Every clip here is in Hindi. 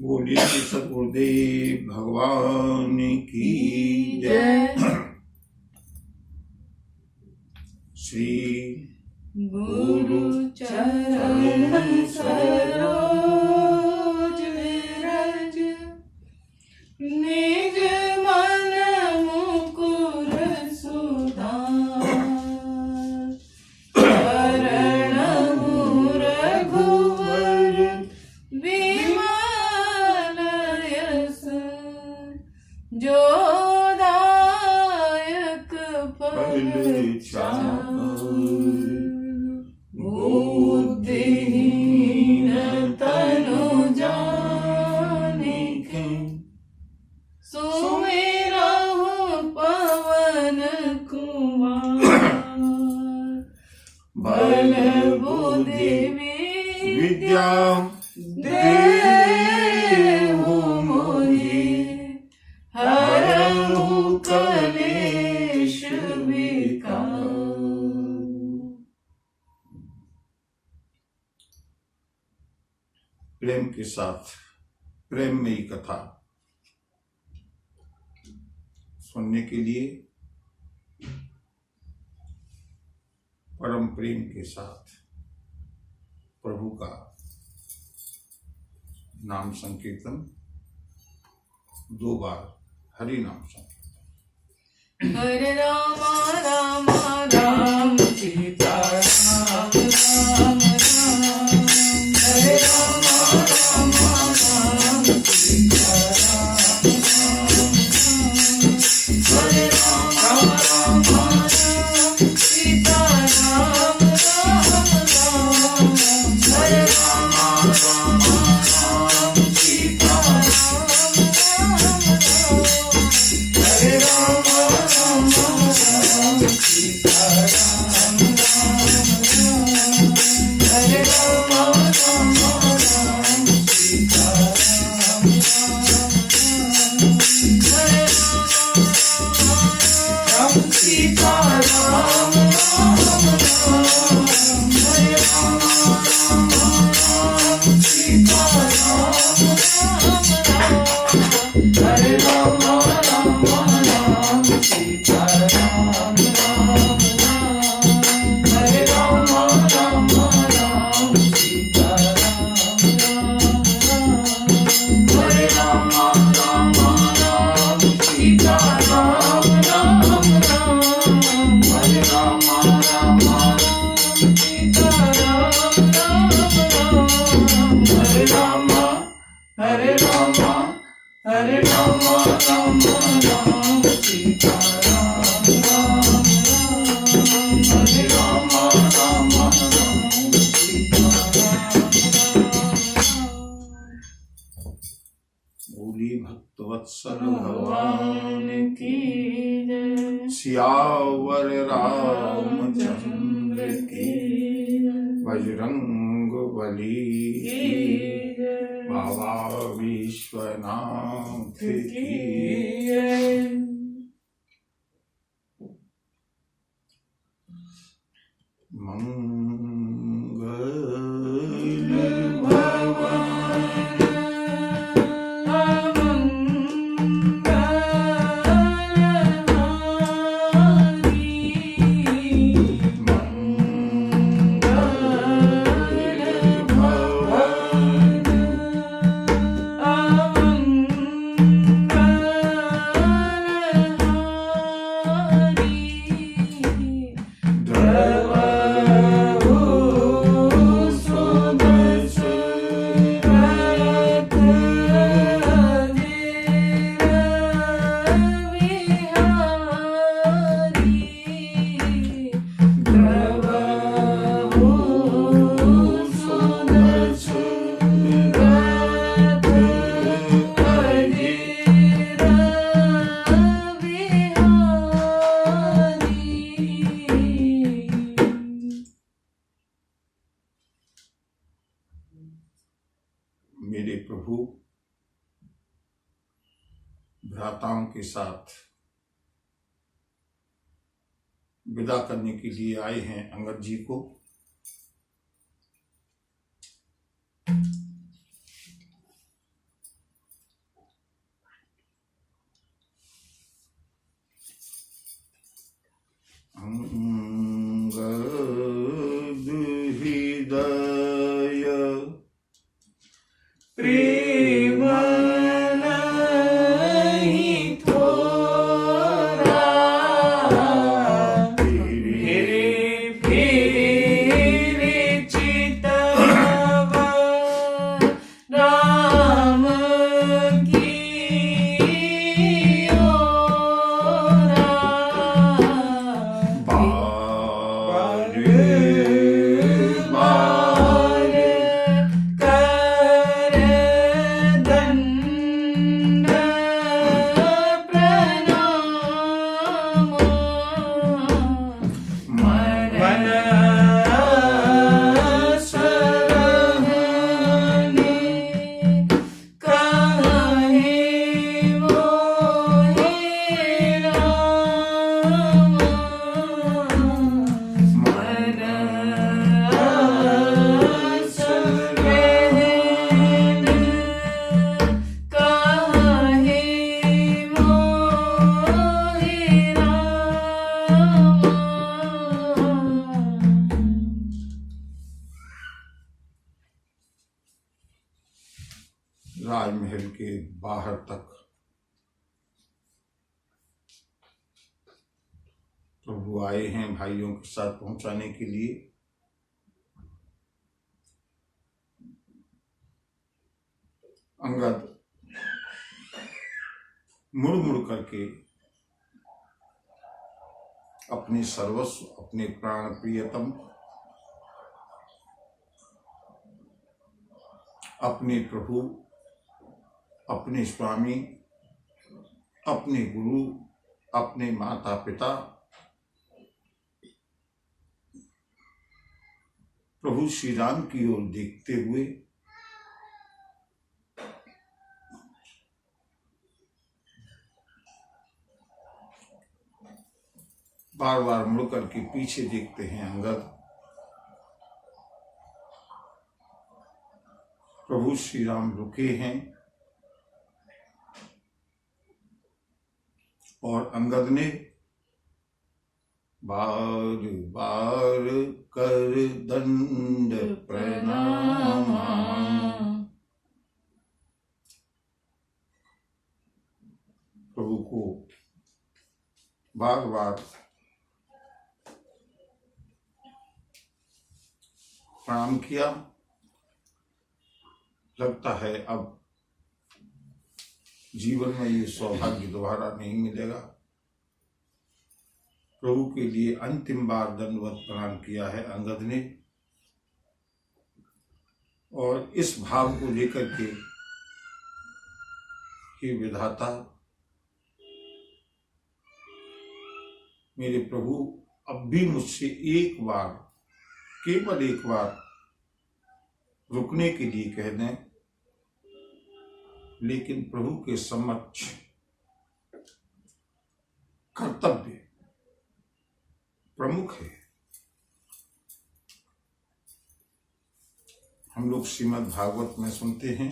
बोलिए सद्गुरुदेव भगवान की जय। श्री गुरु चरण सरोज रज निज मन मुकुर सुधार शरणहु रघुवर विमल यस जो दायक फल बुद्धिहीन तनु जानिके सुमिरहु पवन कुमार बल बुद्धि विद्या देहु मोहि हरहु कलेश विकार। प्रेम के साथ प्रेम में ही कथा सुनने के लिए परम प्रेम के साथ प्रभु का नाम संकीर्तन 2 बार हरि नाम संकीर्तन। हरे राम राम राम सीता राम राम राम हरे राम राम राम सीता राम राम हरे राम राम राम सीता राम राम राम हरे राम राम राम सीता राम राम हरे राम राम राम सीता राम राम हरे राम राम राम सीता राम हरे राम सीता राम हरे राम सीता हरे राम सीता राम हरे राम सीता हरे राम सीता हरे राम सीता हरे राम हरे राम हरे राम सीता हरे राम सीता। बोली भक्तवत्सल भगवान की जय। सियावर रामचंद्र की बजरंग बली बाबा विश्वनाथ की मंगल भवन मेरे प्रभु भ्राताओं के साथ विदा करने के लिए आए हैं अंगद जी को। नहीं थोरा फिर चितवा राम की ओरा बार बार कर दंड प्रणाम मन सरहने काहे मोहे राम मन सरहने काहे मोहे राम। राजमहल के बाहर तक प्रभु आए हैं भाइयों के साथ पहुंचाने के लिए। अंगद मुड़ मुड़ करके अपने सर्वस्व, अपने प्राण प्रियतम, अपने प्रभु, अपने स्वामी, अपने गुरु, अपने माता पिता, प्रभु श्री राम की ओर देखते हुए बार बार मुड़ करके पीछे देखते हैं अंगद। प्रभु श्री राम रुके हैं और अंगद ने बार बार कर दंड प्रणाम प्रभु को बार बार प्रणाम किया। लगता है अब जीवन में ये सौभाग्य दोबारा नहीं मिलेगा। प्रभु के लिए अंतिम बार दंडवत प्रणाम किया है अंगद ने, और इस भाव को लेकर के हे विधाता, मेरे प्रभु अब भी मुझसे एक बार, केवल एक बार रुकने के लिए कह दें। लेकिन प्रभु के समक्ष कर्तव्य प्रमुख है। हम लोग श्रीमद् भागवत में सुनते हैं,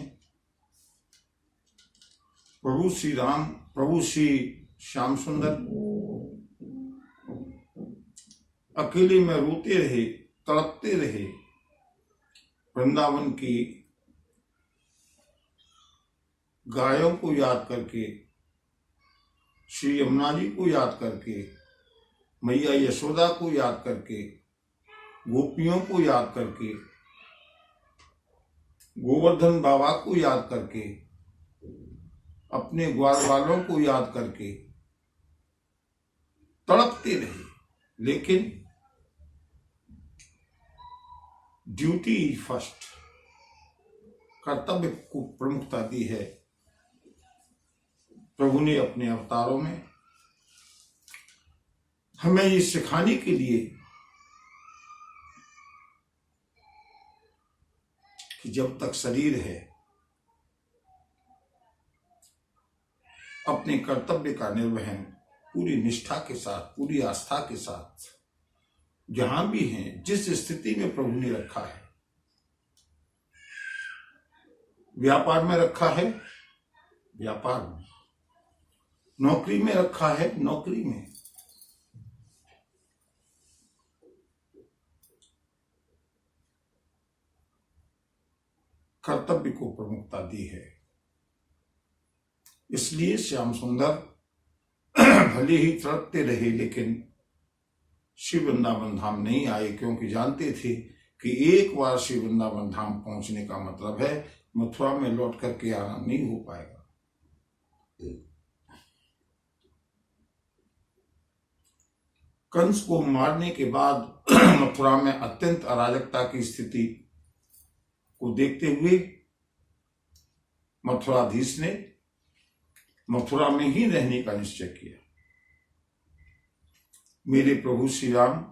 प्रभु श्री राम, प्रभु श्री श्याम सुंदर अकेले में रोते रहे, तड़पते रहे, वृंदावन की गायों को याद करके, श्री यमुना जी को याद करके, मैया यशोदा को याद करके, गोपियों को याद करके, गोवर्धन बाबा को याद करके, अपने ग्वाल वालों को याद करके तड़पते रहे। लेकिन ड्यूटी फर्स्ट, कर्तव्य को प्रमुखता दी है। प्रभु ने अपने अवतारों में हमें ये सिखाने के लिए कि जब तक शरीर है अपने कर्तव्य का निर्वहन पूरी निष्ठा के साथ, पूरी आस्था के साथ, जहां भी हैं, जिस स्थिति में प्रभु ने रखा है, व्यापार में रखा है, व्यापार में, नौकरी में रखा है, नौकरी में, कर्तव्य को प्रमुखता दी है। इसलिए श्याम सुंदर भले ही तड़पते रहे लेकिन श्री वृंदावन धाम नहीं आए, क्योंकि जानते थे कि एक बार श्री वृंदावन धाम पहुंचने का मतलब है मथुरा में लौट करके आना नहीं हो पाएगा। कंस को मारने के बाद मथुरा में अत्यंत अराजकता की स्थिति को देखते हुए मथुराधीश ने मथुरा में ही रहने का निश्चय किया। मेरे प्रभु श्री राम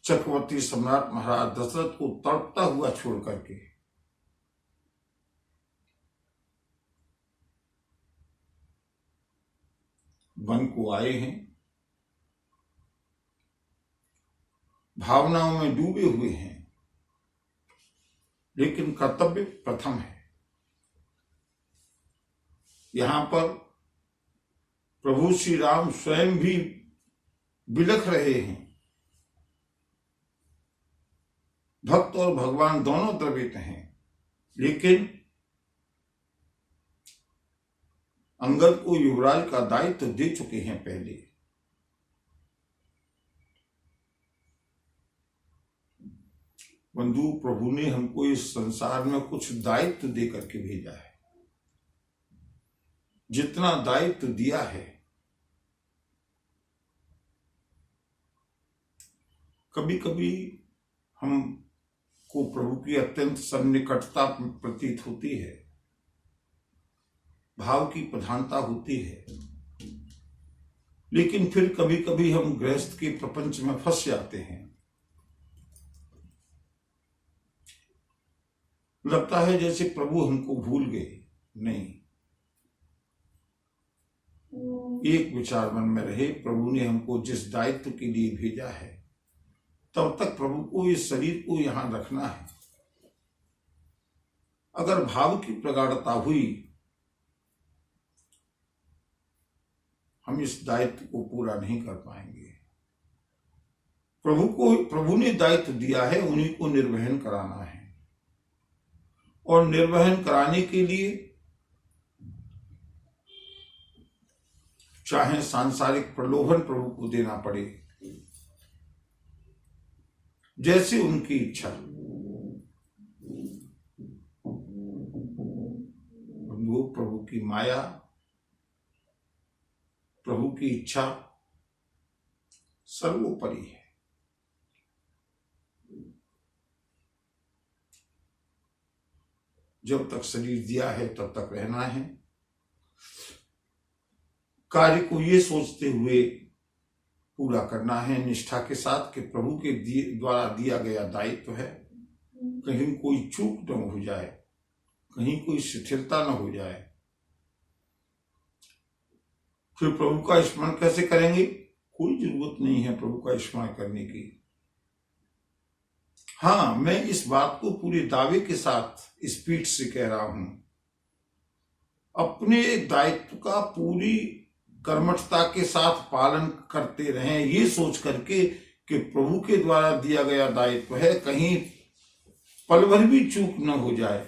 चक्रवर्ती सम्राट महाराज दशरथ को तड़पता हुआ छोड़ करके वन को आए हैं। भावनाओं में डूबे हुए हैं, लेकिन कर्तव्य प्रथम है। यहां पर प्रभु श्री राम स्वयं भी बिलख रहे हैं। भक्त और भगवान दोनों द्रवित हैं, लेकिन अंगद को युवराज का दायित्व दे चुके हैं पहले। बंधु, प्रभु ने हमको इस संसार में कुछ दायित्व दे करके भेजा है। जितना दायित्व दिया है, कभी कभी हमको प्रभु की अत्यंत सन्निकटता प्रतीत होती है, भाव की प्रधानता होती है, लेकिन फिर कभी कभी हम गृहस्थ के प्रपंच में फंस जाते हैं। लगता है जैसे प्रभु हमको भूल गए। नहीं, एक विचार मन में रहे, प्रभु ने हमको जिस दायित्व के लिए भेजा है तब तक प्रभु को इस शरीर को यहां रखना है। अगर भाव की प्रगाढ़ता हुई, हम इस दायित्व को पूरा नहीं कर पाएंगे। प्रभु ने दायित्व दिया है, उन्हीं को निर्वहन कराना है, और निर्वहन कराने के लिए चाहे सांसारिक प्रलोभन प्रभु को देना पड़े, जैसे उनकी इच्छा। प्रभु की माया, प्रभु की इच्छा सर्वोपरि है। जब तक शरीर दिया है तब तक रहना है। कार्य को ये सोचते हुए पूरा करना है निष्ठा के साथ कि प्रभु के द्वारा दिया गया दायित्व है, कहीं कोई चूक न हो जाए, कहीं कोई शिथिलता न हो जाए। फिर प्रभु का स्मरण कैसे करेंगे? कोई जरूरत नहीं है प्रभु का स्मरण करने की। हाँ, मैं इस बात को पूरे दावे के साथ स्पीड से कह रहा हूं, अपने दायित्व का पूरी कर्मठता के साथ पालन करते रहें, ये सोच करके कि प्रभु के द्वारा दिया गया दायित्व है, कहीं पल भर भी चूक न हो जाए।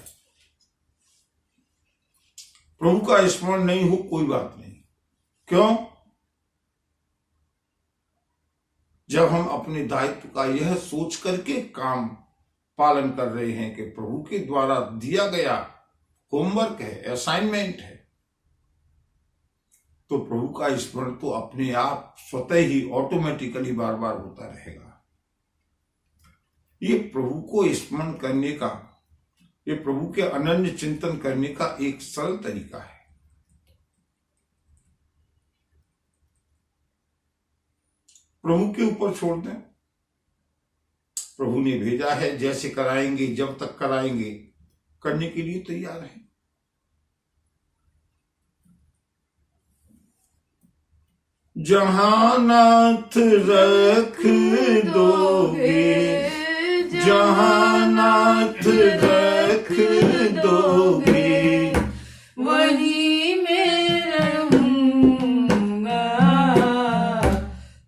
प्रभु का स्मरण नहीं हो कोई बात नहीं। क्यों? जब हम अपने दायित्व का यह सोच करके काम पालन कर रहे हैं कि प्रभु के द्वारा दिया गया होमवर्क है, असाइनमेंट है, तो प्रभु का स्मरण तो अपने आप स्वतः ही ऑटोमेटिकली बार बार होता रहेगा। ये प्रभु को स्मरण करने का, ये प्रभु के अनन्य चिंतन करने का एक सरल तरीका है। प्रभु के ऊपर छोड़ दें। प्रभु ने भेजा है, जैसे कराएंगे, जब तक कराएंगे, करने के लिए तैयार है। जहां नाथ रख दोगे, जहां नाथ रख दोगे, वहीं मैं रहूंगा,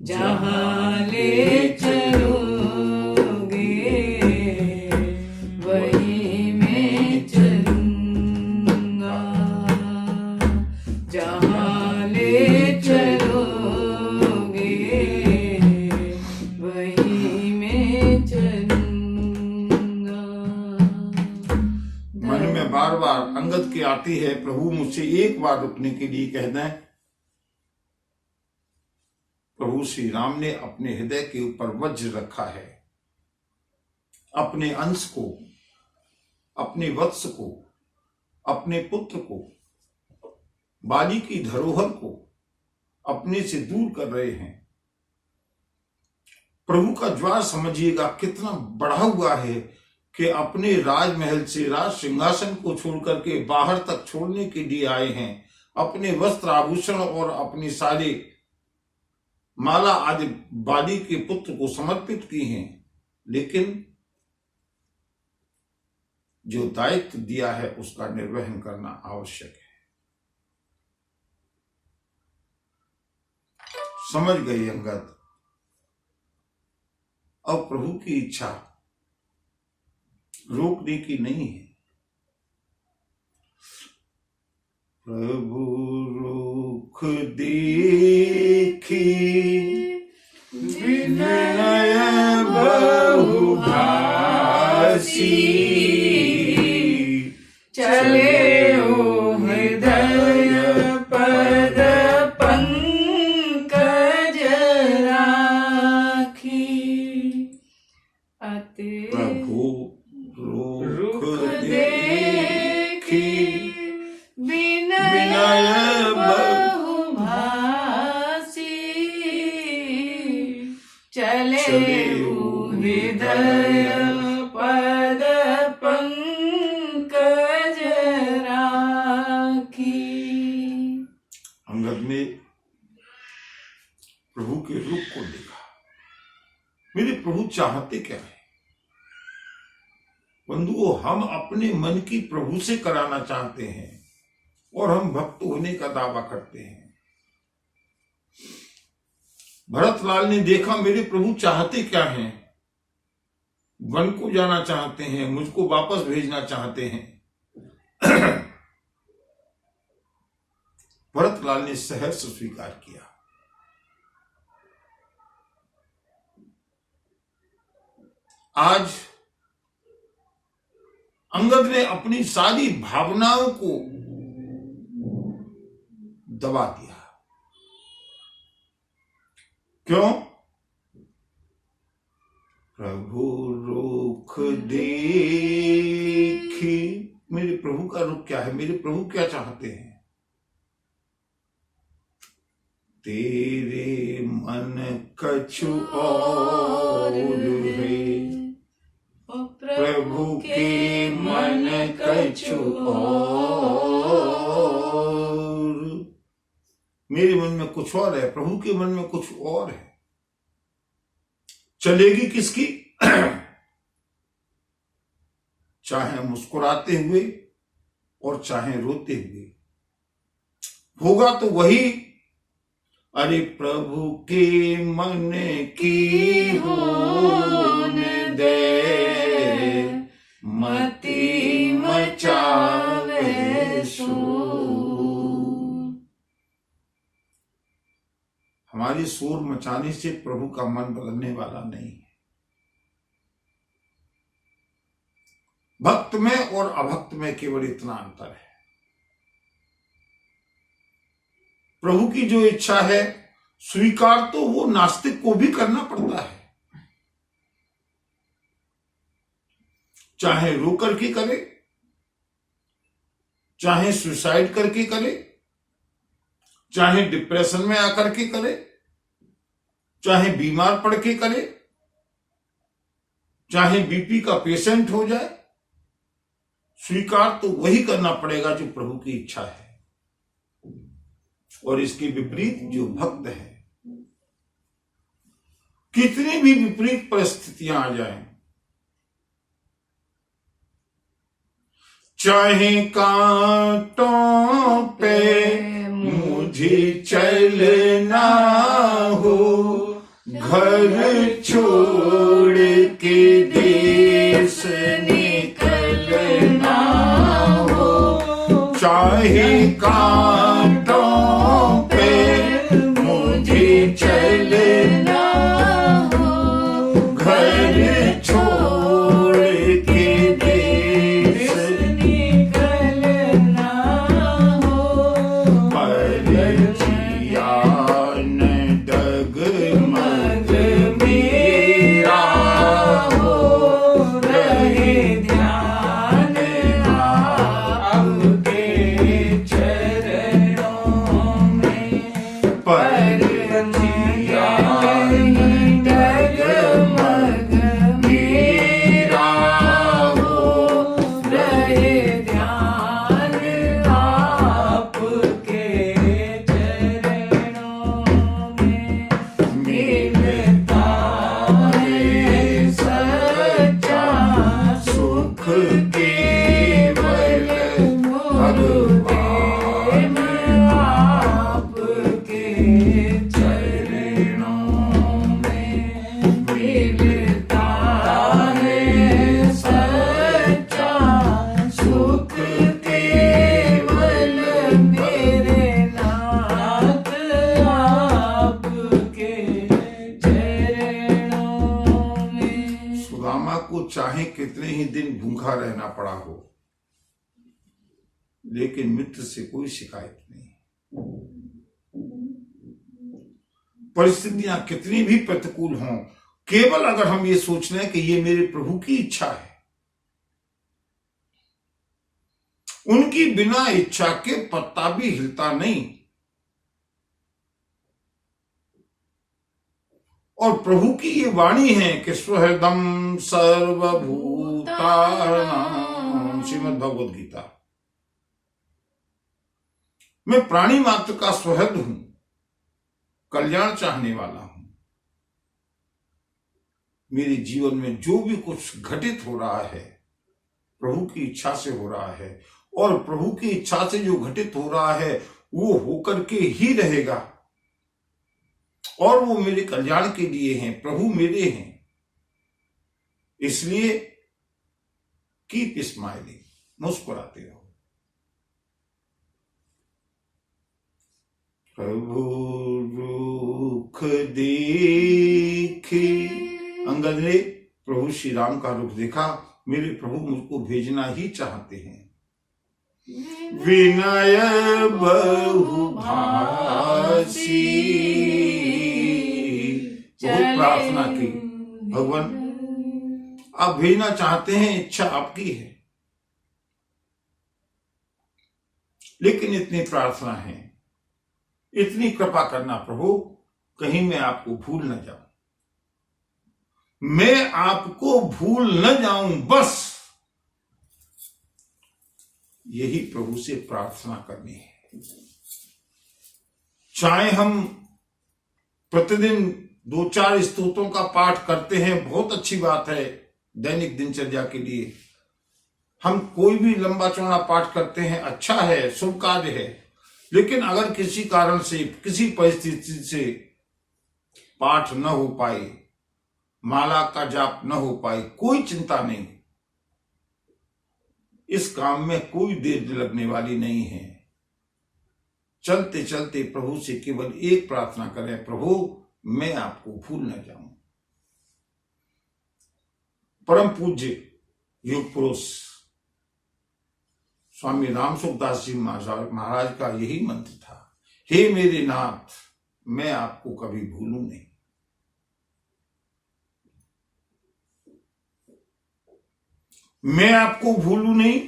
जहां ले चलोगे। बार बार अंगद के आती है, प्रभु मुझसे एक बार रुकने के लिए कह दें। प्रभु श्री राम ने अपने हृदय के ऊपर वज्र रखा है। अपने अंश को, अपने वत्स को, अपने पुत्र को, बाली की धरोहर को अपने से दूर कर रहे हैं। प्रभु का ज्वार समझिएगा कितना बढ़ा हुआ है कि अपने राजमहल से राज सिंहासन को छोड़ करके बाहर तक छोड़ने के लिए आए हैं। अपने वस्त्र आभूषण और अपने सारे माला आदि बाली के पुत्र को समर्पित किए हैं, लेकिन जो दायित्व दिया है उसका निर्वहन करना आवश्यक है। समझ गए अंगद। अब प्रभु की इच्छा रोकने की नहीं है। प्रभु रुख देखी विनय बहुभाषी, चले ओ हृदय पद पंकज राखी। अति प्रभु रुख देखी विनय बहुभाषी, चले ओ हृदय पद पंकज राखी। अंगद ने प्रभु के रूप को देखा। मेरे प्रभु चाहते क्या है? बंधुओं, हम अपने मन की प्रभु से कराना चाहते हैं और हम भक्त होने का दावा करते हैं। भरतलाल ने देखा मेरे प्रभु चाहते क्या हैं। वन को जाना चाहते हैं, मुझको वापस भेजना चाहते हैं। भरतलाल ने सहर्ष स्वीकार किया। आज अंगद ने अपनी सारी भावनाओं को दबा दिया। क्यों? प्रभु रुख देखी। मेरे प्रभु का रुख क्या है? मेरे प्रभु क्या चाहते हैं? तेरे मन कछु और है, प्रभु के मन कछु और। मेरे मन में कुछ और है, प्रभु के मन में कुछ और है। चलेगी किसकी? चाहे मुस्कुराते हुए और चाहे रोते हुए, होगा तो वही। अरे प्रभु के मन की होने दे, मति मचावे शोर। हमारी शोर मचाने से प्रभु का मन बदलने वाला नहीं है। भक्त में और अभक्त में केवल इतना अंतर है। प्रभु की जो इच्छा है स्वीकार तो वो नास्तिक को भी करना पड़ता है, चाहे रो करके करे, चाहे सुसाइड करके करे, चाहे डिप्रेशन में आकर के करे, चाहे बीमार पड़ के करे, चाहे बीपी का पेशेंट हो जाए, स्वीकार तो वही करना पड़ेगा जो प्रभु की इच्छा है। और इसके विपरीत जो भक्त है, कितनी भी विपरीत परिस्थितियां आ जाएं, चाहे कांटों पे मुझे चलना हो, घर छोड़ के देश निकलना हो, चाहे कांटों पे मुझे चलना हो, घर छोड़ के देश निकलना केवल भगवान आपके चरणों में मिलता है सच्चा सुख केवल मेरे नाथ आपके चरणों में। सुदामा को चाहे कितने ही दिन भूखा रहना पड़ा हो, लेकिन मित्र से कोई शिकायत नहीं। परिस्थितियां कितनी भी प्रतिकूल हों, केवल अगर हम ये सोच लें कि ये मेरे प्रभु की इच्छा है, उनकी बिना इच्छा के पत्ता भी हिलता नहीं। और प्रभु की ये वाणी है कि स्वहृदम सर्वभूतानां, श्रीमद् भगवद गीता। मैं प्राणी मात्र का स्वहृद हूं, कल्याण चाहने वाला हूं। मेरे जीवन में जो भी कुछ घटित हो रहा है प्रभु की इच्छा से हो रहा है, और प्रभु की इच्छा से जो घटित हो रहा है वो होकर के ही रहेगा, और वो मेरे कल्याण के लिए हैं। प्रभु मेरे हैं, इसलिए कीप स्माइलिंग, मुस्कुराते रहो। प्रभु रुख देखे, अंगद ने प्रभु श्री राम का रुख देखा, मेरे प्रभु मुझको भेजना ही चाहते हैं। विनय बहुभाषी, बहुत प्रार्थना की, भगवान आप भेजना चाहते हैं, इच्छा आपकी है, लेकिन इतनी प्रार्थना है, इतनी कृपा करना प्रभु, कहीं मैं आपको भूल न जाऊं, मैं आपको भूल न जाऊं, बस यही प्रभु से प्रार्थना करनी है। चाहे हम प्रतिदिन 2-4 स्तोत्रों का पाठ करते हैं, बहुत अच्छी बात है दैनिक दिनचर्या के लिए। हम कोई भी लंबा चौड़ा पाठ करते हैं, अच्छा है, शुभ कार्य है, लेकिन अगर किसी कारण से, किसी परिस्थिति से पाठ न हो पाए, माला का जाप न हो पाए, कोई चिंता नहीं, इस काम में कोई देर लगने वाली नहीं है। चलते चलते प्रभु से केवल एक प्रार्थना करें, प्रभु मैं आपको भूल न जाऊं। परम पूज्य योग पुरुष स्वामी रामसुखदास जी महाराज का यही मंत्र था, हे मेरे नाथ मैं आपको कभी भूलूं नहीं। मैं आपको भूलूं नहीं,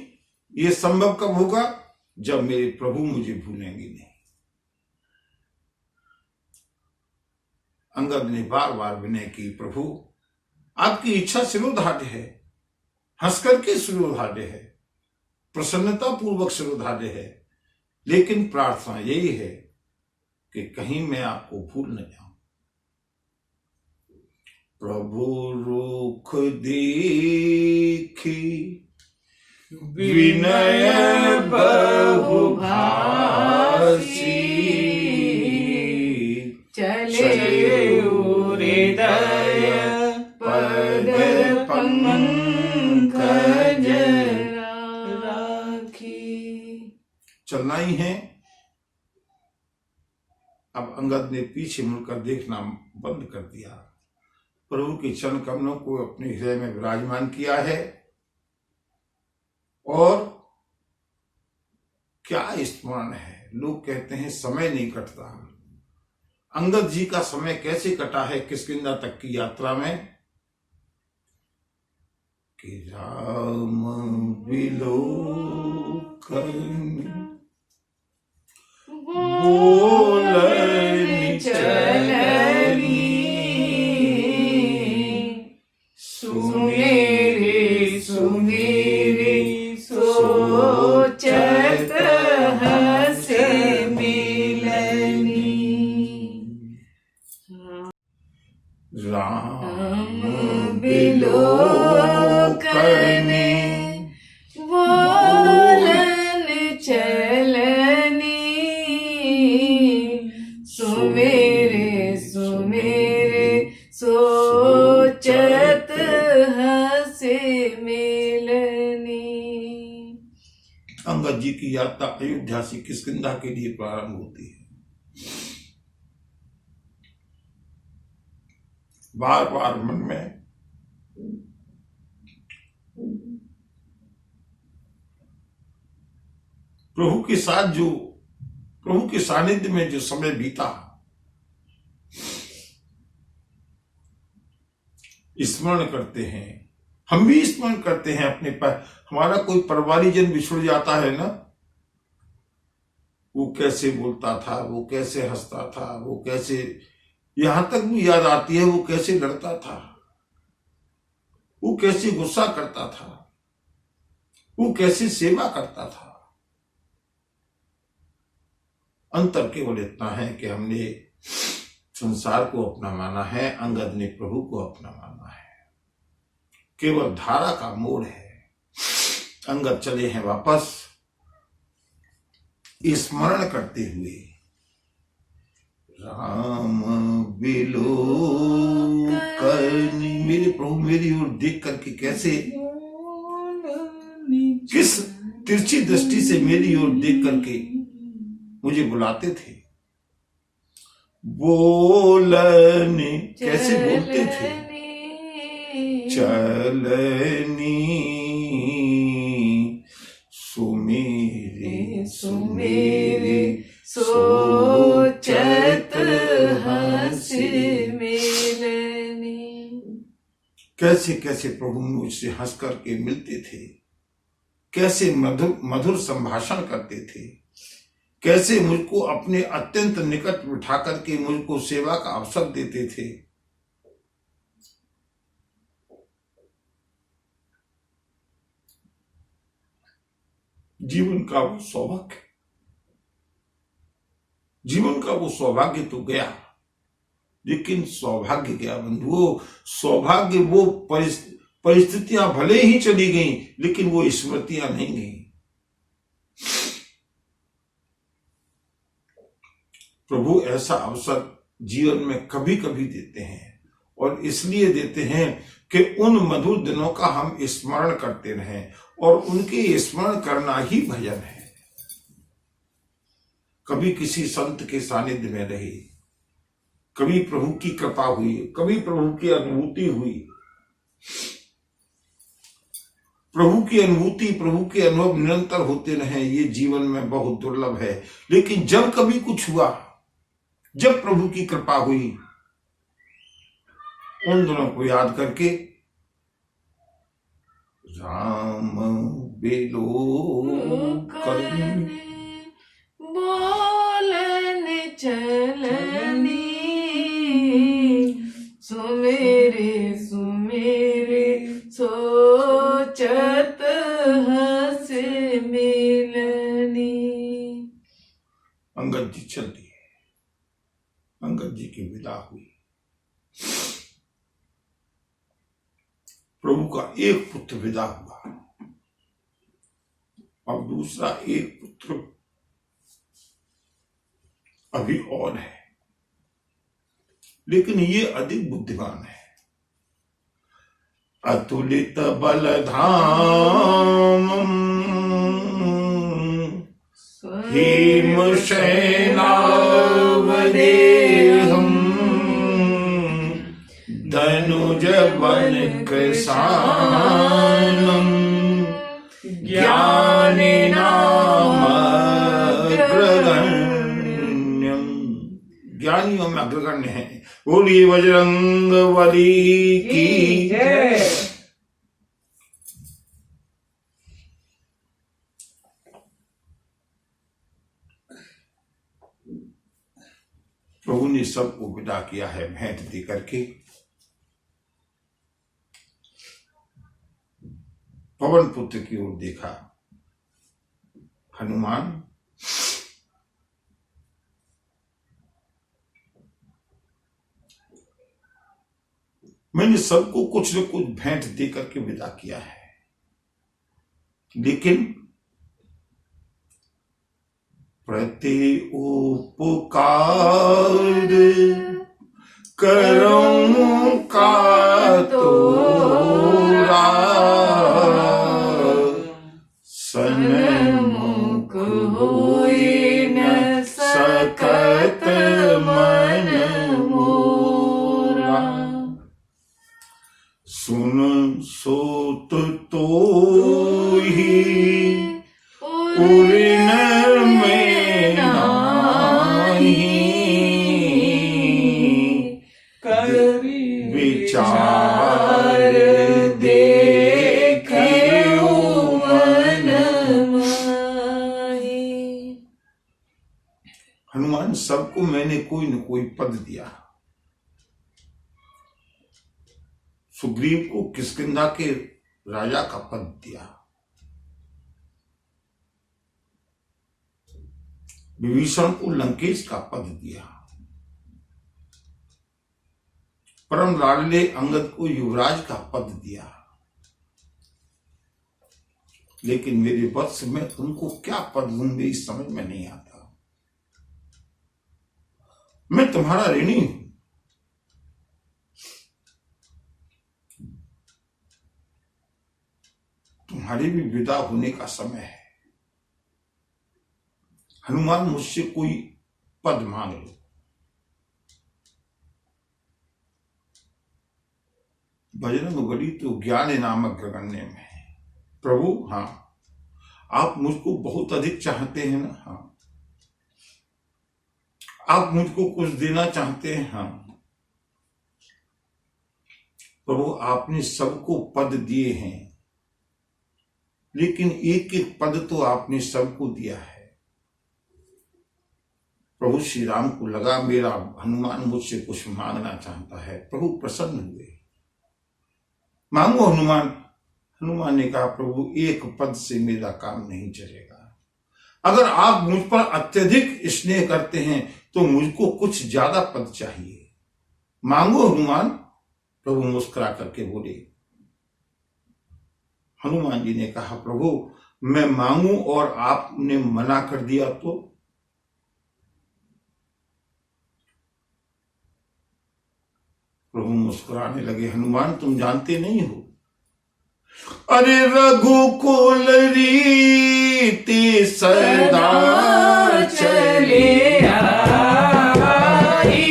ये संभव कब होगा? जब मेरे प्रभु मुझे भूलेंगे नहीं। अंगद ने बार बार विनय की, प्रभु आपकी इच्छा शिरोधार्य है, हंस करके शिरोधार्य है, प्रसन्नता पूर्वक शिरोधार्य है, लेकिन प्रार्थना यही है कि कहीं मैं आपको भूल न जाऊं। प्रभु रुख देखी विनय बहुभाषी, चले हृदय पद पंकज राखी। चलना ही है। अब अंगद ने पीछे मुड़कर देखना बंद कर दिया। प्रभु के चरण कमलों को अपने हृदय में विराजमान किया है, और क्या स्मरण है। लोग कहते हैं समय नहीं कटता, अंगद जी का समय कैसे कटा है किष्किंधा तक की यात्रा में, कि राम विलोकन बोलनि चलनी, सुमेरी सुमेरी सोचत हसे मिलनी। राम विलोकन मिलनी। अंगद जी की यात्रा अयोध्या से किष्किंधा के लिए प्रारंभ होती है। बार बार मन में प्रभु के साथ जो प्रभु के सानिध्य में जो समय बीता, स्मरण करते हैं। हम भी स्मरण करते हैं अपने पर। हमारा कोई परिवारीजन बिछुड़ जाता है ना, वो कैसे बोलता था, वो कैसे हंसता था, वो कैसे, यहां तक भी याद आती है वो कैसे लड़ता था, वो कैसे गुस्सा करता था, वो कैसे सेवा करता था। अंतर केवल इतना है कि हमने संसार को अपना माना है, अंगद ने प्रभु को अपना माना है। केवल धारा का मोड़ है। अंगद चले हैं वापस स्मरण करते हुए, राम बिलो करनी। मेरे प्रभु मेरी ओर देख करके कैसे, किस तिरछी दृष्टि से मेरी ओर देख करके मुझे बुलाते थे। बोलने कैसे बोलते थे, चलनी सुमेरे सुमेरे सोचत हंस मिलनी। कैसे कैसे प्रभु मुझसे हंस करके मिलते थे, कैसे मधुर मधुर संभाषण करते थे, कैसे मुझको अपने अत्यंत निकट बिठा करके मुझको सेवा का अवसर देते थे। जीवन का वो सौभाग्य, जीवन का वो सौभाग्य तो गया, लेकिन सौभाग्य गया बंधुओं। सौभाग्य वो परिस्थितियां भले ही चली गईं, लेकिन वो स्मृतियां नहीं गईं। प्रभु ऐसा अवसर जीवन में कभी कभी देते हैं, और इसलिए देते हैं कि उन मधुर दिनों का हम स्मरण करते रहें, और उनके स्मरण करना ही भजन है। कभी किसी संत के सानिध्य में रहे, कभी प्रभु की कृपा हुई, कभी प्रभु की अनुभूति हुई। प्रभु की अनुभूति, प्रभु के अनुभव निरंतर होते रहे, ये जीवन में बहुत दुर्लभ है। लेकिन जब कभी कुछ हुआ, जब प्रभु की कृपा हुई, उन दिनों को याद करके राम बेलो करनी, बोलने चलनी सुमेरे सुमेरे सोचत हंस मिलनी। अंगद जी चल दिए। अंगद जी की विदा हुई। प्रभु का एक पुत्र विदा हुआ, अब दूसरा एक पुत्र अभी और है, लेकिन ये अधिक बुद्धिमान है। अतुलित बलधाम हेम सेनावदेहम् धनुज वन कृशानम् ज्ञानिनामग्रगण्यम्। ज्ञानियों में अग्रगण्य है। बोलिए बजरंग बली की जय। प्रभु ने सबको विदा किया है भेंट दे करके। पवन पुत्र की ओर देखा। हनुमान मैंने सबको कुछ न कुछ भेंट दे करके विदा किया है, लेकिन प्रत्युपकार करूं का तोरा ही उड़न में नाही, करी विचार देखे मन माही। हनुमान, सबको मैंने कोई न कोई पद दिया। सुग्रीव को किष्किंधा के राजा का पद दिया, विभीषण को लंकेश का पद दिया, परम लाडले अंगद को युवराज का पद दिया। लेकिन मेरे वत्स में तुमको क्या पद दूं, मेरी समझ में नहीं आता। मैं तुम्हारा ऋणी हूं। तुम्हारी भी विदा होने का समय है। हनुमान, मुझसे कोई पद मांग लो। बजरंगबली तो ज्ञान नामक गगन्य में है। प्रभु, हाँ, आप मुझको बहुत अधिक चाहते हैं ना? हाँ। आप मुझको कुछ देना चाहते हैं? हाँ। प्रभु, आपने सबको पद दिए हैं, लेकिन एक एक पद तो आपने सबको दिया है। प्रभु श्री राम को लगा मेरा हनुमान मुझसे कुछ मांगना चाहता है। प्रभु प्रसन्न हुए। मांगो हनुमान। हनुमान ने कहा, प्रभु एक पद से मेरा काम नहीं चलेगा। अगर आप मुझ पर अत्यधिक स्नेह करते हैं तो मुझको कुछ ज्यादा पद चाहिए। मांगो हनुमान। प्रभु मुस्कुरा करके बोले। हनुमान जी ने कहा, प्रभु मैं मांगू और आपने मना कर दिया तो? प्रभु मुस्कुराने लगे। हनुमान, तुम जानते नहीं हो, अरे रघुकुल रीति सदा चले आई,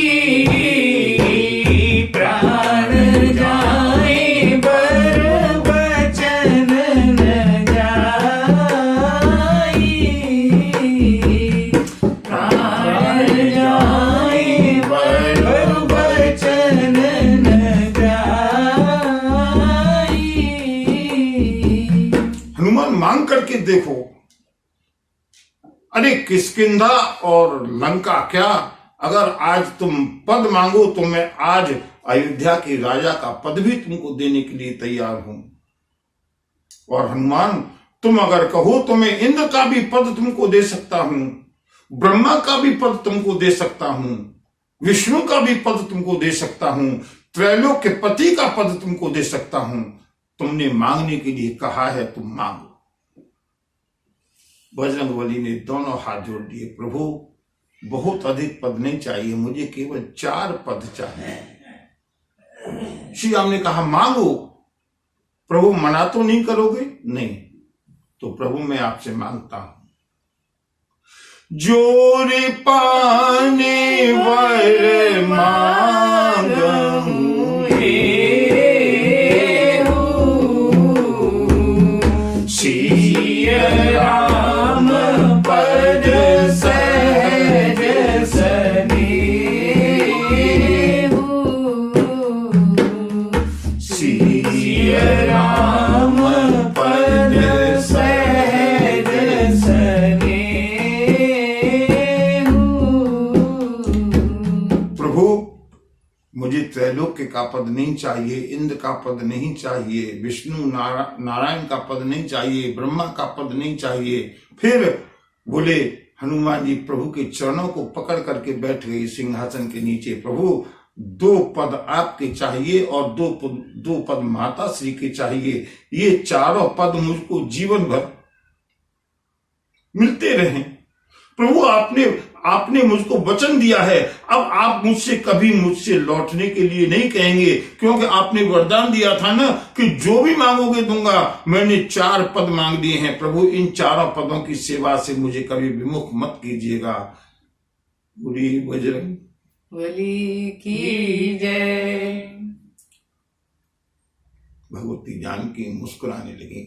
प्राण जाए बर बचन न जाई, प्राण जाए बर बचन न जाई। हनुमान, मांग करके देखो। अरे किष्किंधा और लंका क्या, अगर आज तुम पद मांगो तो मैं आज अयोध्या के राजा का पद भी तुमको देने के लिए तैयार हूं। और हनुमान, तुम अगर कहो तो मैं इंद्र का भी पद तुमको दे सकता हूं, ब्रह्मा का भी पद तुमको दे सकता हूं, विष्णु का भी पद तुमको दे सकता हूं, त्रैलोक के पति का पद तुमको दे सकता हूं। तुमने मांगने के लिए कहा है, तुम मांगो। बजरंगबली ने दोनों हाथ जोड़ दिए। प्रभु बहुत अधिक पद नहीं चाहिए, मुझे केवल 4 पद चाहिए। श्री राम ने कहा, मांगो। प्रभु मना तो नहीं करोगे? नहीं। तो प्रभु मैं आपसे मांगता हूं, जोर पाने वर मांगूं सिय राम पद सहज सनेहु, सिय राम पद सहज सनेहु। प्रभु मुझे त्रैलोक्य का पद नहीं चाहिए, इंद्र का पद नहीं चाहिए, विष्णु नारायण का पद नहीं चाहिए, ब्रह्मा का पद नहीं चाहिए। फिर बोले हनुमान जी, प्रभु के चरणों को पकड़ करके बैठ गए सिंहासन के नीचे। प्रभु 2 पद आपके चाहिए और 2 पद माता श्री के चाहिए। ये चारों पद मुझको जीवन भर मिलते रहें। प्रभु आपने मुझको वचन दिया है, अब आप मुझसे लौटने के लिए नहीं कहेंगे, क्योंकि आपने वरदान दिया था ना कि जो भी मांगोगे दूंगा। मैंने 4 पद मांग दिए हैं। प्रभु इन चारों पदों की सेवा से मुझे कभी विमुख मत कीजिएगा। बोली बजरंग बली की जय। भगवती जानकी मुस्कुराने लगी।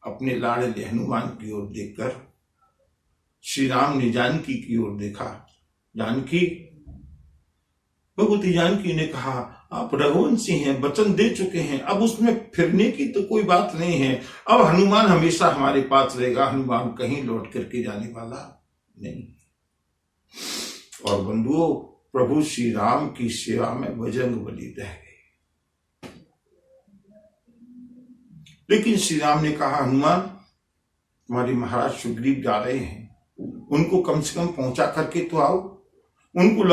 अपने लाडले हनुमान की ओर देखकर श्री राम ने जानकी की ओर देखा। जानकी, भगवती जानकी ने कहा, आप रघुवंशी हैं, वचन दे चुके हैं, अब उसमें फिरने की तो कोई बात नहीं है। अब हनुमान हमेशा हमारे पास रहेगा, हनुमान कहीं लौट करके जाने वाला नहीं। और बंधुओं, प्रभु श्री राम की सेवा में बजरंगबली रह गए। लेकिन श्री राम ने कहा, हनुमान, तुम्हारे महाराज सुग्रीव जा रहे हैं, उनको कम से कम पहुंचा करके तो आओ। उनको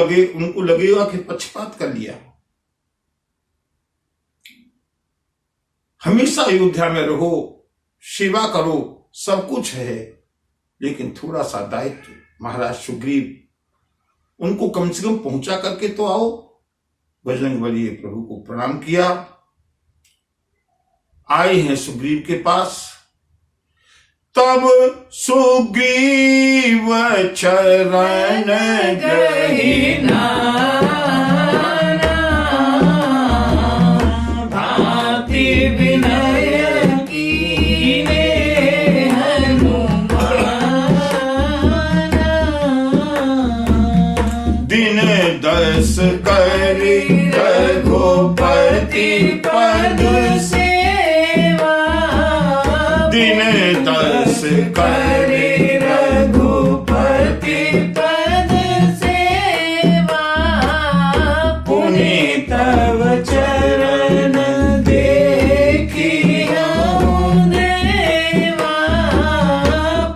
लगेगा कि पक्षपात कर लिया। हमेशा अयोध्या में रहो, सेवा करो, सब कुछ है, लेकिन थोड़ा सा दायित्व, महाराज सुग्रीव, उनको कम से कम पहुंचा करके तो आओ। बजरंगबली ने प्रभु को प्रणाम किया, आए हैं सुग्रीव के पास। तब सुग्रीव चरण गहिना भांति विनय कीने हनुमान। दिन 10 करि रघुपति पद सेवा। दिन 10 करि रघुपति पद सेवा। पुनि तव चरण देखियो देवा।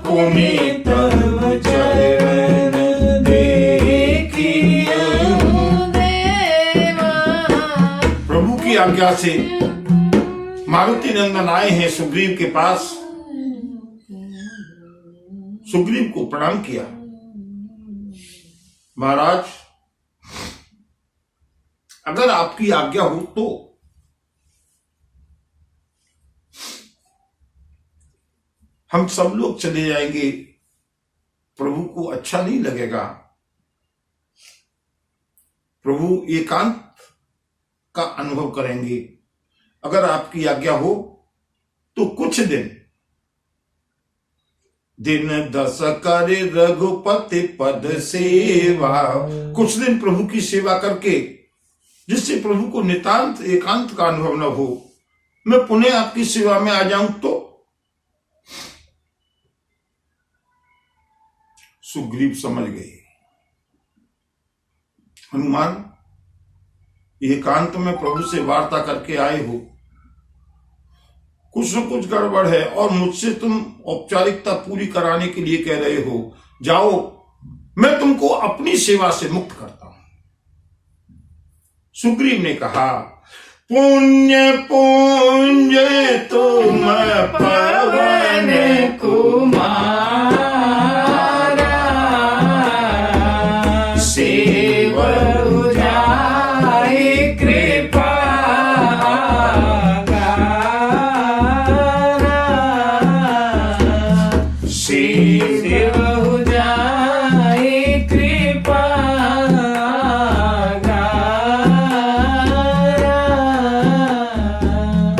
पुनि तव चरण देखियो देवा। प्रभु की आज्ञा से मारुति नंदन आए हैं सुग्रीव के पास। सुग्रीव को प्रणाम किया, महाराज, अगर आपकी आज्ञा हो तो हम सब लोग चले जाएंगे, प्रभु को अच्छा नहीं लगेगा। प्रभु एकांत का अनुभव करेंगे। अगर आपकी आज्ञा हो तो कुछ दिन 10 करि रघुपति पद सेवा, कुछ दिन प्रभु की सेवा करके, जिससे प्रभु को नितांत एकांत का अनुभव न हो, मैं पुनः आपकी सेवा में आ जाऊं तो। सुग्रीव समझ गए, हनुमान, एकांत में प्रभु से वार्ता करके आए हो, कुछ न कुछ गड़बड़ है और मुझसे तुम औपचारिकता पूरी कराने के लिए कह रहे हो। जाओ, मैं तुमको अपनी सेवा से मुक्त करता हूं। सुग्रीव ने कहा, पुण्य पुंज तुम पवन कुमारा। सेवहु जाहि कृपा सेवहु जाहि कृपा।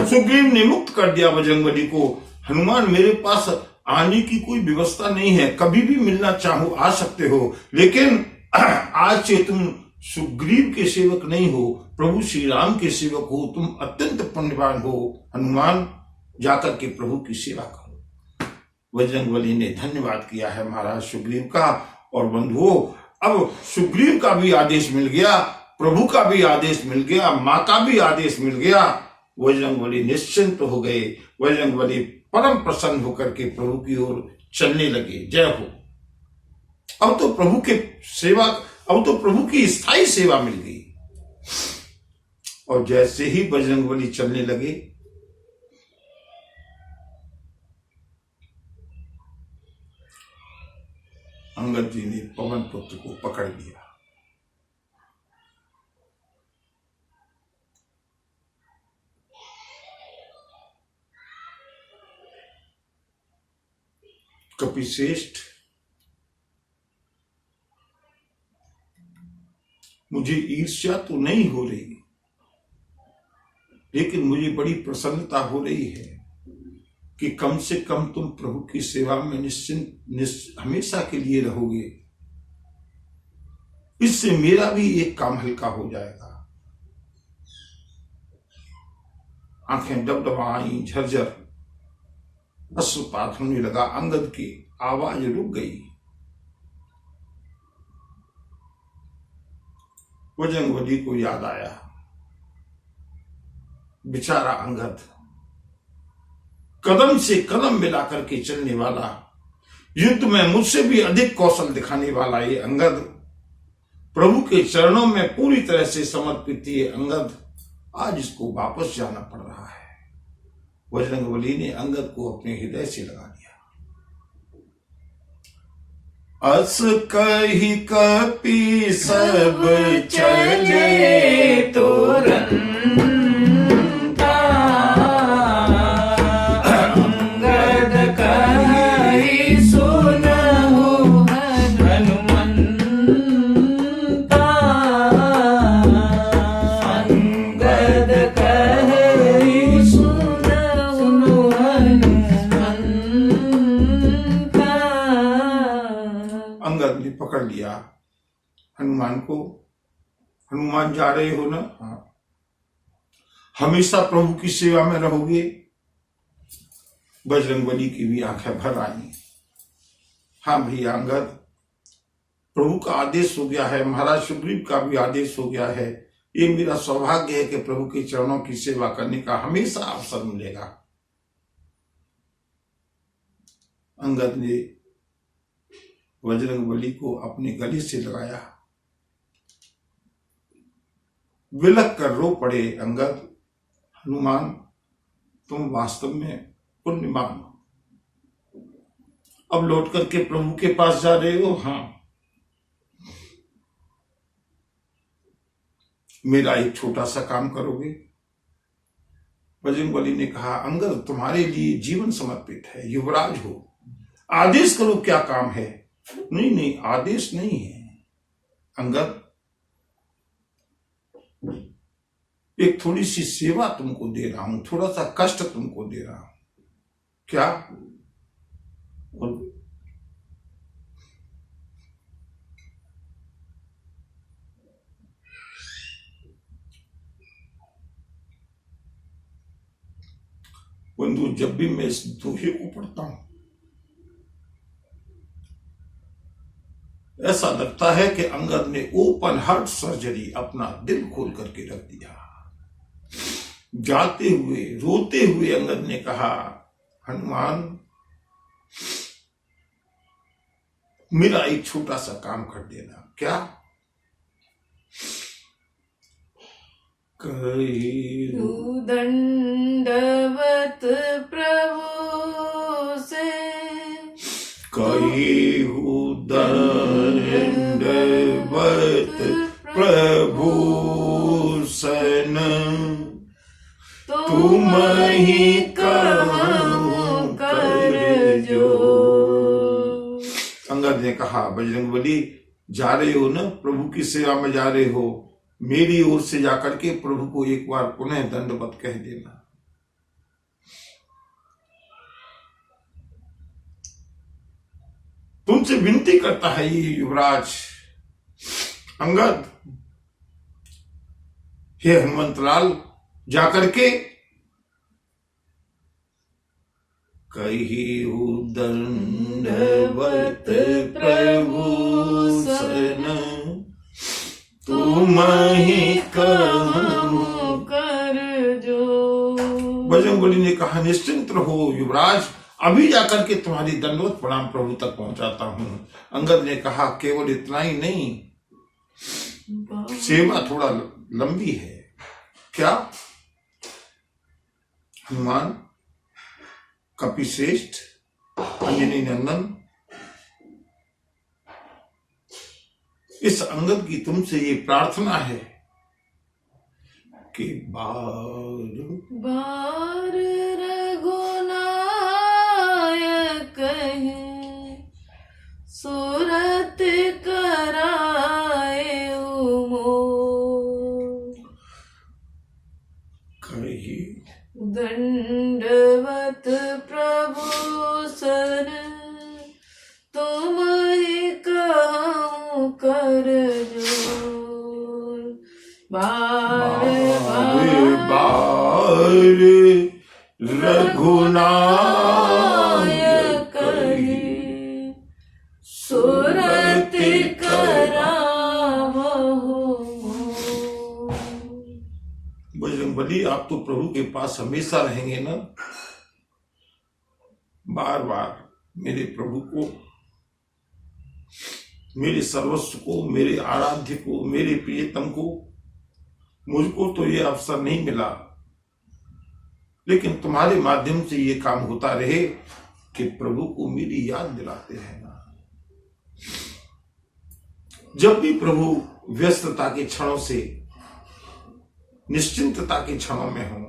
सुग्रीव ने मुक्त कर दिया बजरंगबली को। हनुमान, मेरे पास आने की कोई व्यवस्था नहीं है, कभी भी मिलना चाहो आ सकते हो, लेकिन आज से तुम सुग्रीव के सेवक नहीं हो, प्रभु श्री राम के सेवक हो, तुम अत्यंत पुण्यवान हो। हनुमान, जाकर के प्रभु की सेवा करो। बजरंगबली ने धन्यवाद किया है महाराज सुग्रीव का। और बंधुओं, अब सुग्रीव का भी आदेश मिल गया, प्रभु का भी आदेश मिल गया, माँ का भी आदेश मिल गया। बजरंगबली निश्चिंत हो गए। बजरंगबली परम प्रसन्न होकर के प्रभु की ओर चलने लगे। जय हो। अब तो प्रभु के सेवा, अब तो प्रभु की स्थायी सेवा मिल गई। और जैसे ही बजरंगबली चलने लगे, अंगद जी ने पवन पुत्र को पकड़ लिया। कपिश्रेष्ठ, मुझे ईर्ष्या तो नहीं हो रही, लेकिन मुझे बड़ी प्रसन्नता हो रही है कि कम से कम तुम प्रभु की सेवा में निश्चिंत हमेशा के लिए रहोगे। इससे मेरा भी एक काम हल्का हो जाएगा। आंखें डबडबाई, झरझर अश्रुपात होने लगा। अंगद की आवाज रुक गई। बजरंगबली को याद आया, बेचारा अंगद कदम से कदम मिलाकर के चलने वाला, युद्ध में मुझसे भी अधिक कौशल दिखाने वाला ये अंगद, प्रभु के चरणों में पूरी तरह से समर्पित ये अंगद, आज इसको वापस जाना पड़ रहा है। बजरंगबली ने अंगद को अपने हृदय से लगा दिया। अस कही कपि सब चले तुरंता, अंगद कहि सुनहु हनुमंता, अंगद कहि सुनहु हनुमंता। अंगद ने पकड़ लिया हनुमान को। हनुमान जा रहे हो ना? हाँ। हमेशा प्रभु की सेवा में रहोगे? बजरंगबली की भी आंखें भर आई। हाँ भैया अंगद, प्रभु का आदेश हो गया है, महाराज सुग्रीव का भी आदेश हो गया है। ये मेरा सौभाग्य है कि प्रभु के चरणों की सेवा करने का हमेशा अवसर मिलेगा। अंगद ने बजरंगबली को अपने गले से लगाया। विलक कर रो पड़े अंगद। हनुमान, तुम वास्तव में पुण्यवान हो। अब लौट करके प्रभु के पास जा रहे हो? हाँ। मेरा एक छोटा सा काम करोगे? बजरंगबली ने कहा, अंगद तुम्हारे लिए जीवन समर्पित है, युवराज हो, आदेश करो क्या काम है। नहीं नहीं, आदेश नहीं है अंगद, एक थोड़ी सी सेवा तुमको दे रहा हूं, थोड़ा सा कष्ट तुमको दे रहा हूं। क्या? बंधु, जब भी मैं इस दोहे को पढ़ता हूं ऐसा लगता है कि अंगद ने ओपन हार्ट सर्जरी अपना दिल खोल करके रख दिया। जाते हुए रोते हुए अंगद ने कहा, हनुमान मेरा एक छोटा सा काम कर देना। क्या? दंडवत प्रभु से, कहु दंडवत प्रभु सन, तुम ही कहूं कर जो। अंगद ने कहा, बजरंगबली जा रहे हो ना, प्रभु की सेवा में जा रहे हो, मेरी ओर से जाकर के प्रभु को एक बार पुनः दंडवत कह देना। तुमसे विनती करता है ये युवराज अंगद, हे हनुमंतलाल, जाकर के कहु दंडवत प्रभु सन, तुम ही कहूं कर जो। बजरंगबली ने कहा, निश्चिंत रहो युवराज, अभी जाकर के तुम्हारी दंडवत प्रणाम प्रभु तक पहुंचाता हूं। अंगद ने कहा, केवल इतना ही नहीं, सेवा थोड़ा लंबी है। क्या? हनुमान, कपिश्रेष्ठ, अंजनी नंदन, इस अंगद की तुमसे ये प्रार्थना है कि बार रघुनायक है, सुरत कराए मोर, कही दंडवत प्रभु रघुनायक ही सुरत करावो। बजरंगबली, आप तो प्रभु के पास हमेशा रहेंगे ना। बार बार मेरे प्रभु को, मेरे सर्वस्व को, मेरे आराध्य को, मेरे प्रियतम को, मुझको तो ये अवसर नहीं मिला, लेकिन तुम्हारे माध्यम से ये काम होता रहे कि प्रभु को मेरी याद दिलाते रहना। जब भी प्रभु व्यस्तता के क्षणों से निश्चिंतता के क्षणों में हो,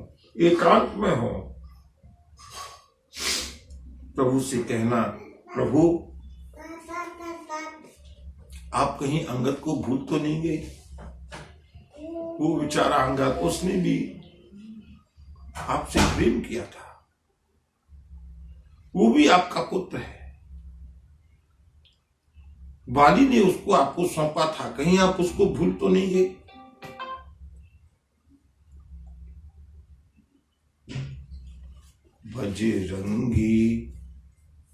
एकांत में हो, प्रभु से कहना, प्रभु आप कहीं अंगद को भूल तो नहीं गए? वो बेचारा अंगद, उसने भी आपसे प्रेम किया था, वो भी आपका पुत्र है, बाली ने उसको आपको सौंपा था, कहीं आप उसको भूल तो नहीं गए? बजरंगी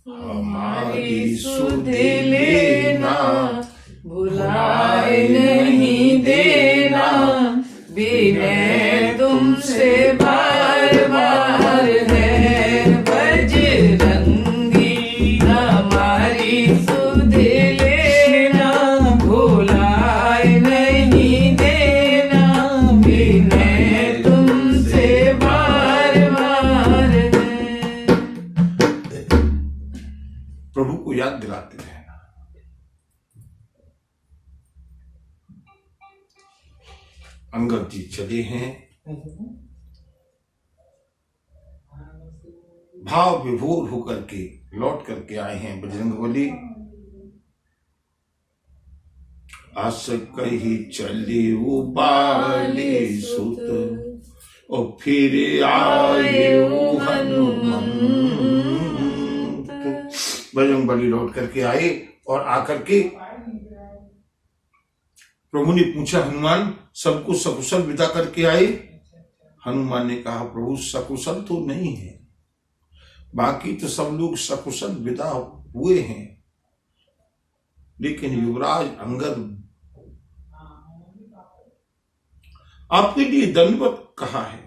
हमारी सुध लेना, भुलाए नहीं देना, विनय तुमसे बार बार है। बजरंगी हमारी सुध लेना, भुलाए नहीं देना, विनय तुमसे बार बार है। प्रभु को याद दिलाते रहना। अंगद जी चले हैं, भाव विभोर होकर के लौट करके आए हैं। बजरंगबली, आस कही चले वो बाली सुत, और फिर आए वो हनुमंत। बजरंगबली लौट करके आए और आकर के प्रभु ने पूछा, हनुमान सबको सकुशल विदा करके आए? हनुमान ने कहा, प्रभु सकुशल तो नहीं है, बाकी तो सब लोग सकुशल विदा हुए हैं, लेकिन युवराज अंगद आपके लिए दंडवत कहा है,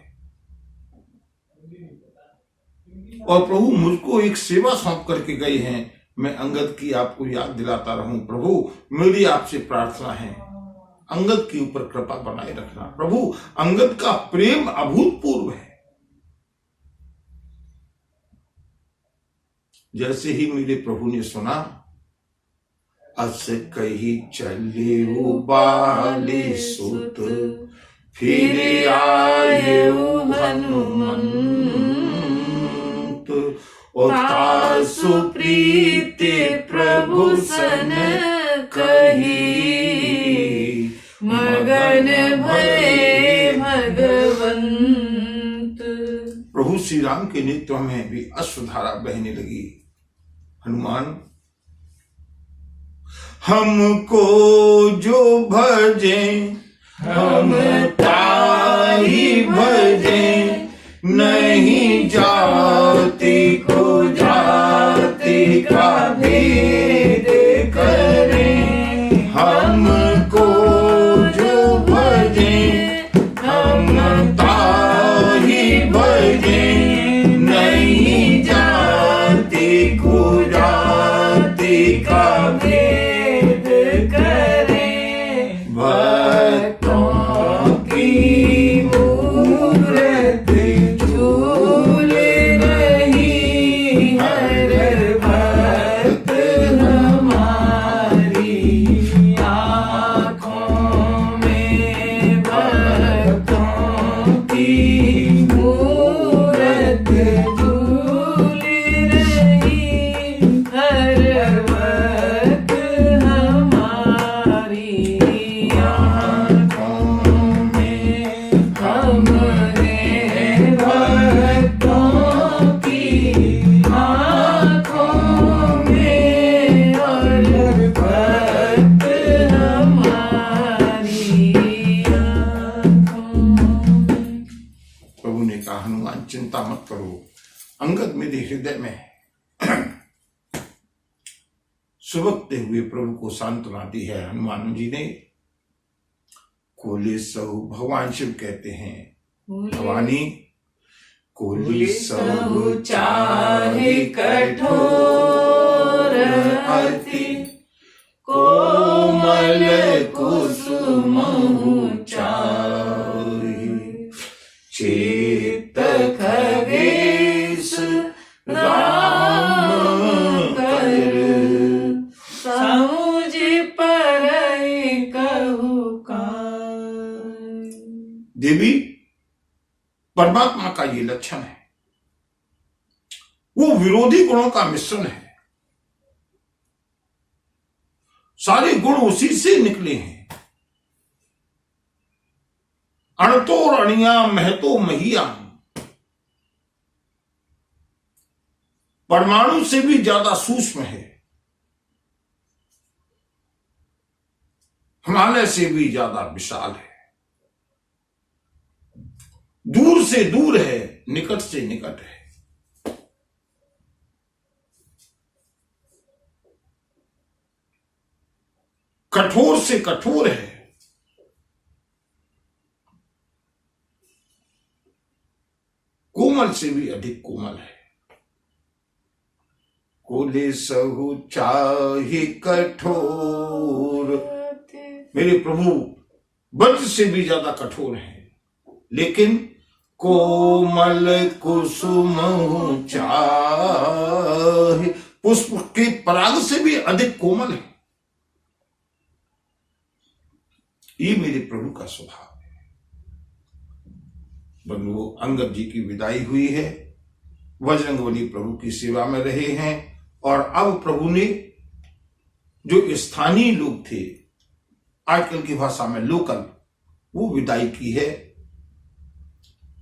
और प्रभु मुझको एक सेवा सौंप करके गए हैं, मैं अंगद की आपको याद दिलाता रहूं। प्रभु मेरी आपसे प्रार्थना है, अंगद के ऊपर कृपा बनाए रखना। प्रभु अंगद का प्रेम अभूतपूर्व है। जैसे ही मेरे प्रभु ने सुना, अस कही चले वो बाली सुत, फिर आए वो हनुमंत, और तासु प्रीति प्रभु सन कही, मगन भये भगवंत। प्रभु श्री राम के नेत्रों में भी अश्रुधारा बहने लगी। हनुमान, हमको जो भजे हम ताई भजे, नहीं जाति को जाति का भेद करें। हमको जो भजे हम ताई भजे, नहीं जाति को जाति का भेद करें। भक्तों की मूरत झूल रही, हर भक्त सुबकते हुए प्रभु को सांत्वना दी है हनुमान जी ने। कोले सहु, भगवान शिव कहते हैं भवानी कोली सहु चाहे कठोर अति, कोमल कुसुम चाहे, चेत खगेश राम कर, समुझ परई कहु काई। देवी, परमात्मा का ये लक्षण है, वो विरोधी गुणों का मिश्रण है। सारे गुण उसी से निकले हैं। अणतो अणिया महतो महिया, परमाणु से भी ज्यादा सूक्ष्म है, हिमालय से भी ज्यादा विशाल है, दूर से दूर है, निकट से निकट है। कठोर से कठोर है, कोमल से भी अधिक कोमल है। कोले सहु चाहे कठोर, मेरे प्रभु वज्र से भी ज्यादा कठोर है, लेकिन कोमल कुसुम चाहे, पुष्प के पराग से भी अधिक कोमल है। ये मेरे प्रभु का स्वभाव है। बंधुओं, अंगद जी की विदाई हुई है, बजरंगबली प्रभु की सेवा में रहे हैं, और अब प्रभु ने जो स्थानीय लोग थे, आजकल की भाषा में लोकल, वो विदाई की है।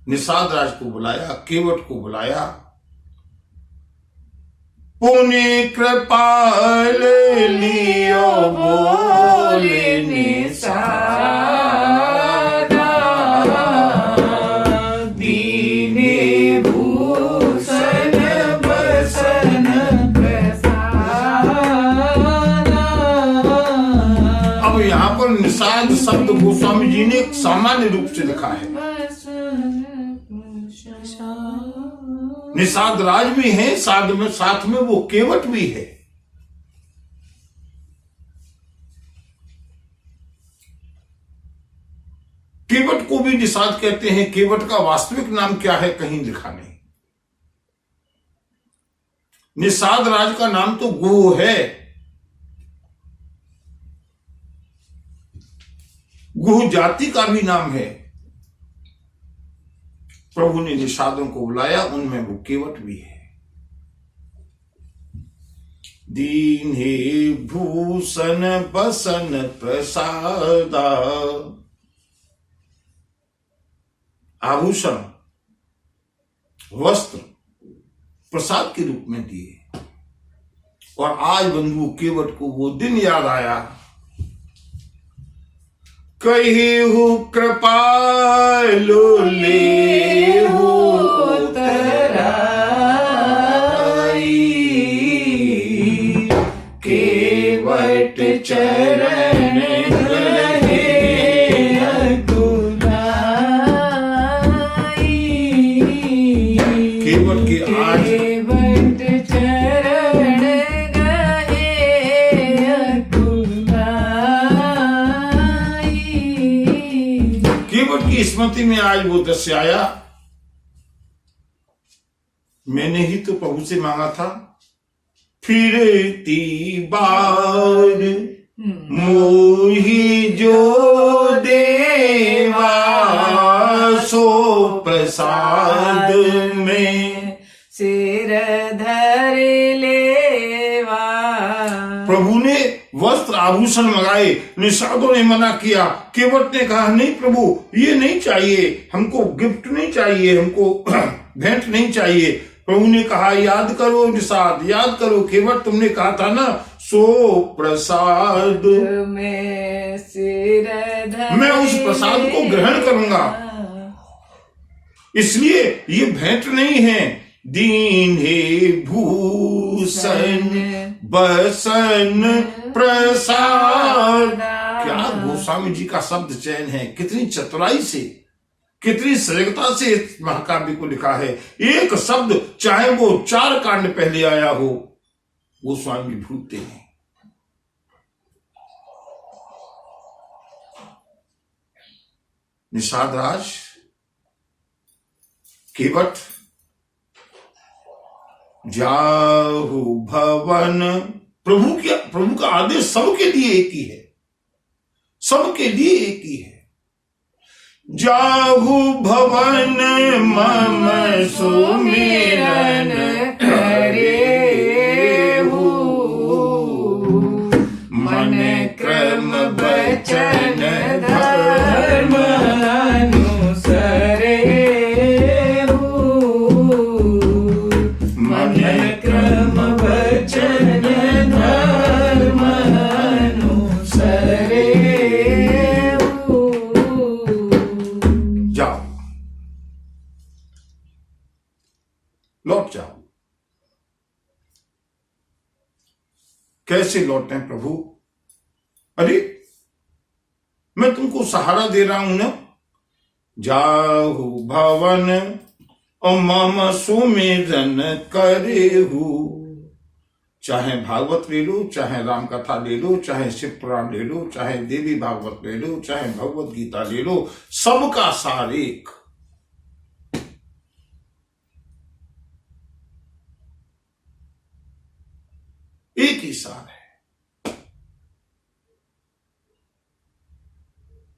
निषाद राज को बुलाया, केवट को बुलाया, पुण्य कृपाल लियो बोले निषादा, दीने भूषण बसन प्रसादा। अब यहां पर निषाद शब्द गोस्वामी जी ने सामान्य रूप से लिखा है। निषाद राज भी है, साथ में वो केवट भी है। केवट को भी निषाद कहते हैं। केवट का वास्तविक नाम क्या है कहीं लिखा नहीं। निषाद राज का नाम तो गो है। गुह जाति का भी नाम है। प्रभु ने निषादों को बुलाया, उनमें वो केवट भी है। दीन हे भूषण बसन प्रसादा, आभूषण वस्त्र प्रसाद के रूप में दिए। और आज बंधु केवट को वो दिन याद आया, कहिहु कृपालु लेहु तराई, केवट चरण रहे अकुलाई। केवट के आज केवट चरण गए अकुलाई। केवट की स्मृति में आज वो दृश्य आया। मैंने ही तो प्रभु से मांगा था, फिरती बार मोही जो देवा, सो प्रसाद में सिर धर लेवा। प्रभु ने वस्त्र आभूषण मंगाए, निषादों ने मना किया। केवट ने कहा, नहीं प्रभु, ये नहीं चाहिए, हमको गिफ्ट नहीं चाहिए, हमको भेंट नहीं चाहिए। प्रभु ने कहा, याद करो निषाद, याद करो केवट, तुमने कहा था ना, सो प्रसाद में सिर धर, मैं उस प्रसाद को ग्रहण करूंगा। इसलिए ये भेंट नहीं है, दीन्हे भूषण बसन प्रसाद। क्या गोस्वामी जी का शब्द चयन है, कितनी चतुराई से, कितनी सजगता से इस महाकाव्य को लिखा है। एक शब्द चाहे वो 4 कांड पहले आया हो, गोस्वामी जी भूलते हैं। निषाद राज, केवट, जाहु भवन, प्रभु का आदेश सबके लिए एक ही है, सबके लिए एक ही है। जाहु भवन मम सुमिरन करेहु, मन क्रम वचन धर्म अनुसरेहु, मन क्रम वचन धर्म अनुसरेहु। जाओ, लौट जाओ। कैसे लौटे प्रभु? अरे मैं तुमको सहारा दे रहा हूं ना। जाहु भवन और मम सुमिरन करेहु। चाहे भागवत ले लो, चाहे राम कथा ले लो, चाहे शिव पुराण ले लो, चाहे देवी भागवत ले लो, चाहे भगवत गीता ले लो, सबका सार एक। एक ही सार है।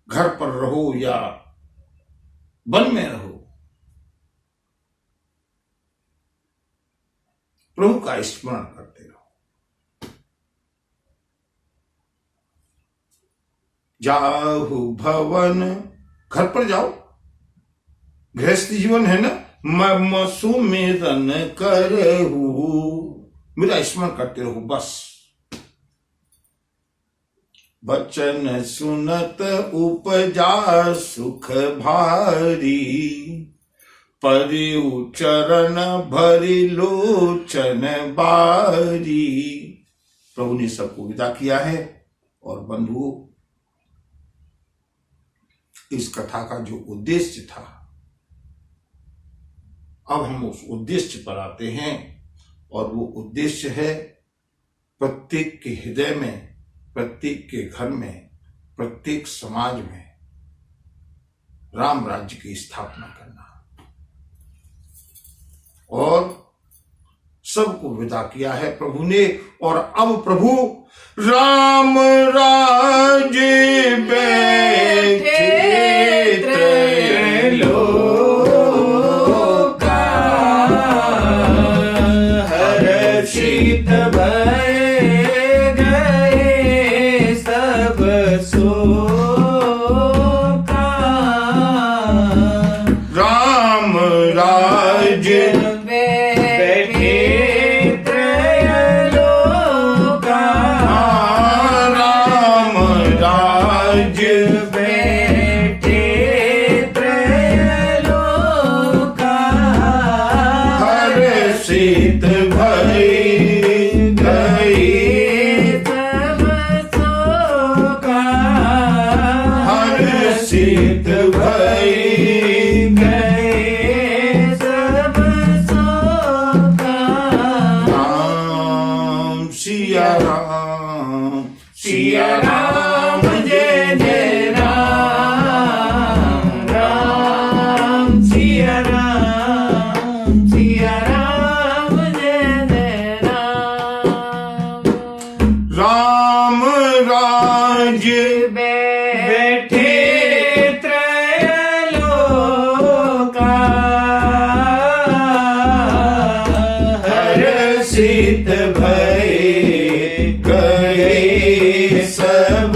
घर पर रहो या वन में रहो, प्रभु का स्मरण करते रहो। जाहु भवन, घर पर जाओ, गृहस्थी जीवन है ना। मम सुमिरन करहु, मेरा स्मरण करते रहो बस। बचन सुनत उपजा सुख भारी, परिउ चरण भरी लोचन बारी। प्रभु ने सबको विदा किया है। और बंधुओं, इस कथा का जो उद्देश्य था, अब हम उस उद्देश्य पर आते हैं। और वो उद्देश्य है प्रत्येक के हृदय में, प्रत्येक के घर में, प्रत्येक समाज में राम राज्य की स्थापना करना। और सबको विदा किया है प्रभु ने। और अब प्रभु राम राज्य बैठे त्रैलोका, हर्षित भय गए सब शोका। राम राज्य सिया राम जय जय राम, राम सिया राम जय जय राम। राम राज्य बैठे त्रैलोका, हर्षित भय गए सब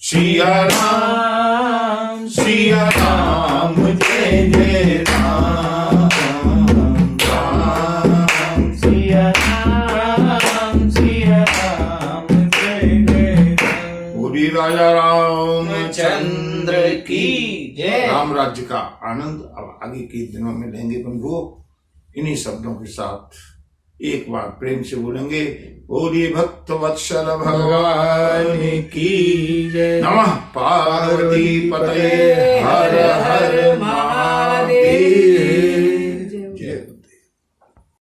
सिया राम सिया राम जय जय राम राम सिया राम जय जय राम। बोली राजा रामचंद्र की जय। राम राज्य का आनंद अब आगे के दिनों में लेंगे बंधुओं। इन्हीं शब्दों के साथ एक बार प्रेम से बोलेंगे, बोलिए भक्त वत्सल भगवान की जय। नमः पार्वती पतये हर हर